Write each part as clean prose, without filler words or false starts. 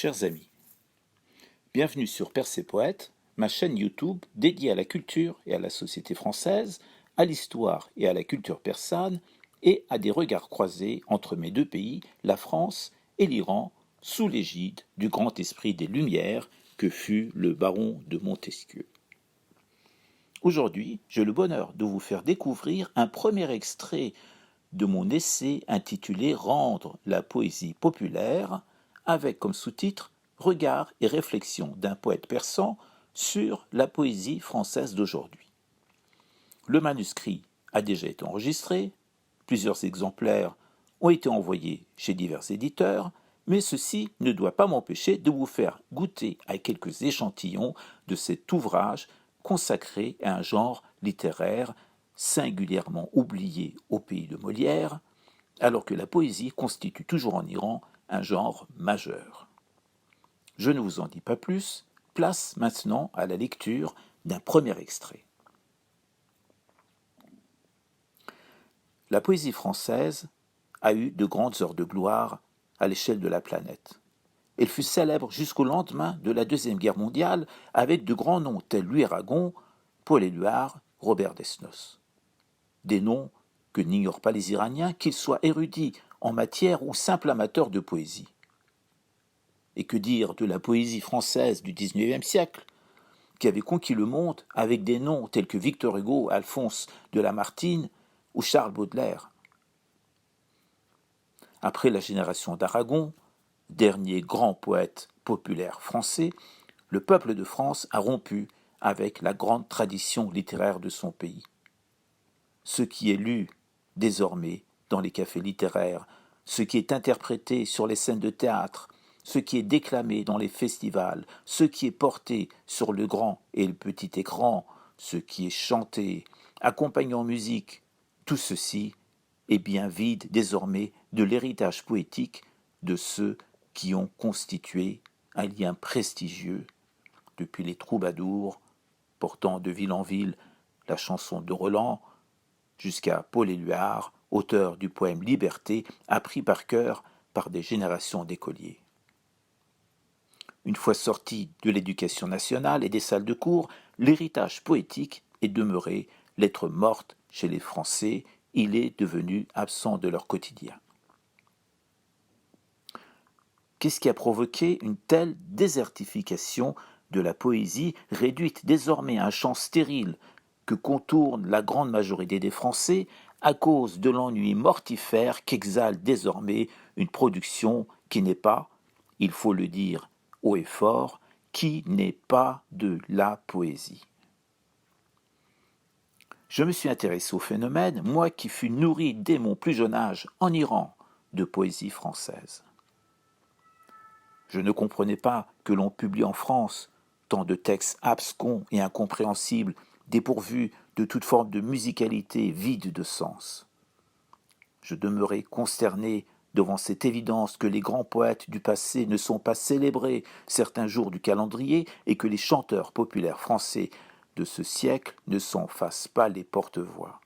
Chers amis, bienvenue sur Perse et Poète, ma chaîne YouTube dédiée à la culture et à la société française, à l'histoire et à la culture persane, et à des regards croisés entre mes deux pays, la France et l'Iran, sous l'égide du grand esprit des Lumières que fut le baron de Montesquieu. Aujourd'hui, j'ai le bonheur de vous faire découvrir un premier extrait de mon essai intitulé « Rendre la poésie populaire » avec comme sous-titre « Regards et réflexions d'un poète persan sur la poésie française d'aujourd'hui ». Le manuscrit a déjà été enregistré, plusieurs exemplaires ont été envoyés chez divers éditeurs, mais ceci ne doit pas m'empêcher de vous faire goûter à quelques échantillons de cet ouvrage consacré à un genre littéraire singulièrement oublié au pays de Molière, alors que la poésie constitue toujours en Iran un genre majeur. Je ne vous en dis pas plus, place maintenant à la lecture d'un premier extrait. La poésie française a eu de grandes heures de gloire à l'échelle de la planète. Elle fut célèbre jusqu'au lendemain de la Deuxième Guerre mondiale avec de grands noms tels Louis Aragon, Paul Éluard, Robert Desnos. Des noms que n'ignorent pas les Iraniens, qu'ils soient érudits en matière ou simples amateurs de poésie. Et que dire de la poésie française du XIXe siècle, qui avait conquis le monde avec des noms tels que Victor Hugo, Alphonse de Lamartine ou Charles Baudelaire. Après la génération d'Aragon, dernier grand poète populaire français, le peuple de France a rompu avec la grande tradition littéraire de son pays. Ce qui est lu désormais dans les cafés littéraires, ce qui est interprété sur les scènes de théâtre, ce qui est déclamé dans les festivals, ce qui est porté sur le grand et le petit écran, ce qui est chanté, accompagné en musique, tout ceci est bien vide désormais de l'héritage poétique de ceux qui ont constitué un lien prestigieux depuis les troubadours, portant de ville en ville la chanson de Roland, jusqu'à Paul Éluard, auteur du poème Liberté, appris par cœur par des générations d'écoliers. Une fois sorti de l'éducation nationale et des salles de cours, l'héritage poétique est demeuré lettre morte chez les Français, il est devenu absent de leur quotidien. Qu'est-ce qui a provoqué une telle désertification de la poésie, réduite désormais à un chant stérile que contourne la grande majorité des Français à cause de l'ennui mortifère qu'exhale désormais une production qui n'est pas, il faut le dire haut et fort, qui n'est pas de la poésie. Je me suis intéressé au phénomène, moi qui fus nourri dès mon plus jeune âge en Iran de poésie française. Je ne comprenais pas que l'on publie en France tant de textes abscons et incompréhensibles, dépourvus de toute forme de musicalité, vides de sens. Je demeurais consterné devant cette évidence que les grands poètes du passé ne sont pas célébrés certains jours du calendrier et que les chanteurs populaires français de ce siècle ne s'en fassent pas les porte-voix.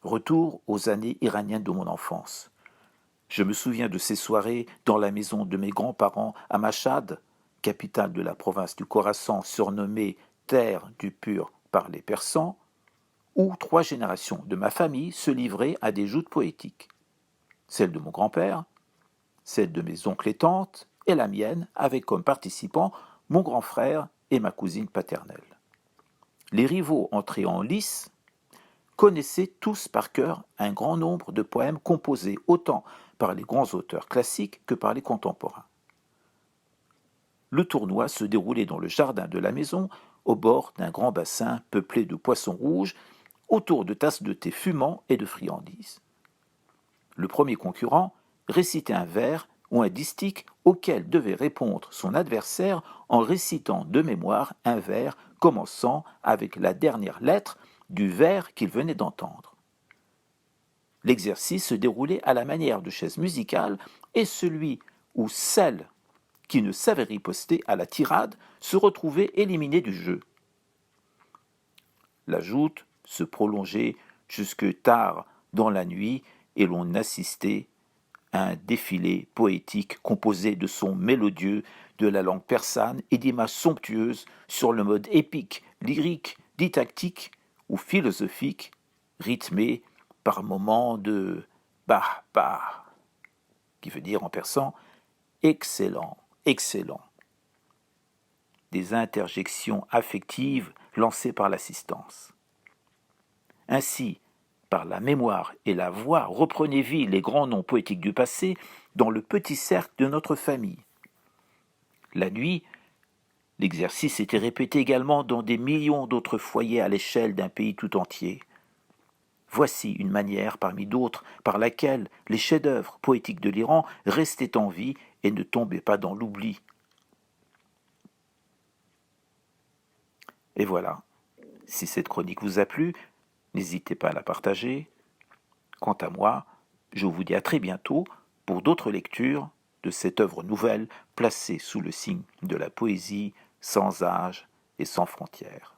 Retour aux années iraniennes de mon enfance. Je me souviens de ces soirées dans la maison de mes grands-parents à Mashhad, capitale de la province du Khorasan surnommée Terre du Pur par les Persans, où 3 générations de ma famille se livraient à des joutes poétiques. Celle de mon grand-père, celle de mes oncles et tantes, et la mienne, avec comme participants mon grand frère et ma cousine paternelle. Les rivaux entrés en lice connaissaient tous par cœur un grand nombre de poèmes composés autant par les grands auteurs classiques que par les contemporains. Le tournoi se déroulait dans le jardin de la maison, au bord d'un grand bassin peuplé de poissons rouges, autour de tasses de thé fumant et de friandises. Le premier concurrent récitait un vers ou un distique auquel devait répondre son adversaire en récitant de mémoire un vers commençant avec la dernière lettre du vers qu'il venait d'entendre. L'exercice se déroulait à la manière de chaise musicale et celui ou celle qui ne savait riposter à la tirade se retrouvait éliminé du jeu. La joute se prolongeait jusque tard dans la nuit et l'on assistait un défilé poétique composé de sons mélodieux de la langue persane et d'images somptueuses sur le mode épique, lyrique, didactique ou philosophique, rythmé par moments de bah bah, qui veut dire en persan excellent, excellent. Des interjections affectives lancées par l'assistance. Ainsi, par la mémoire et la voix, reprenez vie les grands noms poétiques du passé dans le petit cercle de notre famille. La nuit, l'exercice était répété également dans des millions d'autres foyers à l'échelle d'un pays tout entier. Voici une manière parmi d'autres par laquelle les chefs-d'œuvre poétiques de l'Iran restaient en vie et ne tombaient pas dans l'oubli. Et voilà, si cette chronique vous a plu, n'hésitez pas à la partager. Quant à moi, je vous dis à très bientôt pour d'autres lectures de cette œuvre nouvelle placée sous le signe de la poésie sans âge et sans frontières.